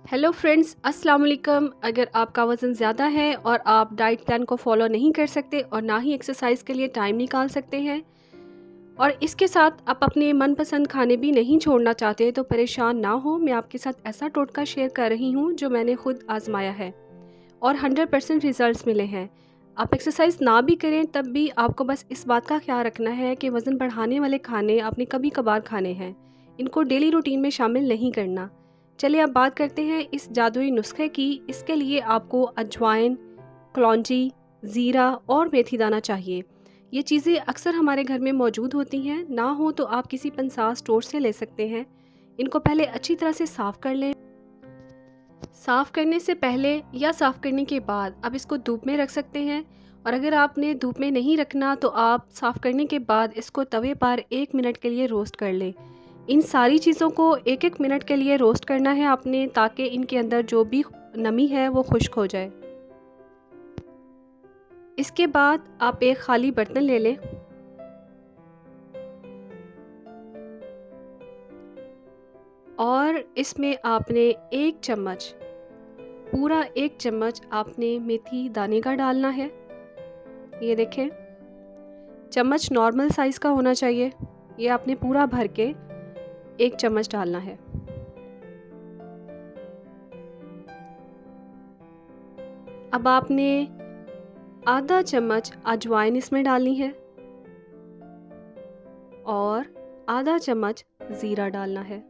Hello friends, अस्सलाम वालेकुम। अगर आपका वज़न ज़्यादा है और आप डाइट प्लान को फॉलो नहीं कर सकते और ना ही एक्सरसाइज के लिए टाइम निकाल सकते हैं और इसके साथ आप अपने मनपसंद खाने भी नहीं छोड़ना चाहते, तो परेशान ना हो। मैं आपके साथ ऐसा टोटका शेयर कर रही हूँ जो मैंने खुद आजमाया है और 100% रिजल्ट्स मिले हैं। आप एक्सरसाइज ना भी करें तब भी आपको बस इस बात का ख्याल रखना है कि वज़न बढ़ाने वाले खाने आपने कभी कभार खाने हैं, इनको डेली रूटीन में शामिल नहीं करना। चलिए अब बात करते हैं इस जादुई नुस्खे की। इसके लिए आपको अजवाइन, कलौंजी, ज़ीरा और मेथी दाना चाहिए। ये चीज़ें अक्सर हमारे घर में मौजूद होती हैं, ना हो तो आप किसी पंसार स्टोर से ले सकते हैं। इनको पहले अच्छी तरह से साफ़ कर लें। साफ़ करने से पहले या साफ़ करने के बाद आप इसको धूप में रख सकते हैं, और अगर आपने धूप में नहीं रखना तो आप साफ़ करने के बाद इसको तवे पर 1 मिनट के लिए रोस्ट कर लें। इन सारी चीज़ों को 1-1 मिनट के लिए रोस्ट करना है आपने, ताकि इनके अंदर जो भी नमी है वो खुश्क हो जाए। इसके बाद आप एक खाली बर्तन ले लें और इसमें आपने 1 चम्मच, पूरा 1 चम्मच आपने मेथी दाने का डालना है। ये देखें, चम्मच नॉर्मल साइज़ का होना चाहिए। ये आपने पूरा भर के 1 चम्मच डालना है। अब आपने आधा चम्मच अजवाइन इसमें डालनी है और आधा चम्मच ज़ीरा डालना है।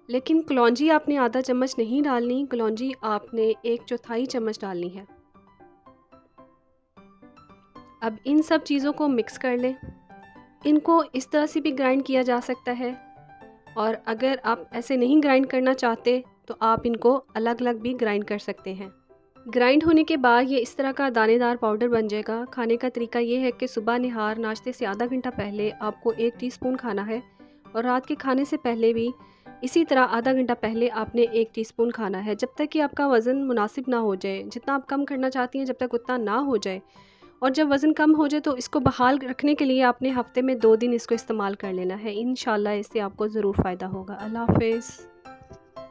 लेकिन कलौंजी आपने आधा चम्मच नहीं डालनी, कलौंजी आपने 1/4 चम्मच डालनी है। अब इन सब चीज़ों को मिक्स कर लें। इनको इस तरह से भी ग्राइंड किया जा सकता है, और अगर आप ऐसे नहीं ग्राइंड करना चाहते तो आप इनको अलग अलग भी ग्राइंड कर सकते हैं। ग्राइंड होने के बाद ये इस तरह का दानेदार पाउडर बन जाएगा। खाने का तरीका ये है कि सुबह निहार नाश्ते से आधा घंटा पहले आपको 1 टीस्पून खाना है, और रात के खाने से पहले भी इसी तरह आधा घंटा पहले आपने 1 टीस्पून खाना है, जब तक कि आपका वज़न मुनासिब ना हो जाए। जितना आप कम करना चाहती हैं जब तक उतना ना हो जाए, और जब वज़न कम हो जाए तो इसको बहाल रखने के लिए आपने हफ्ते में 2 दिन इसको इस्तेमाल कर लेना है। इंशाल्लाह इससे आपको ज़रूर फ़ायदा होगा। अल्लाह हाफ़िज़।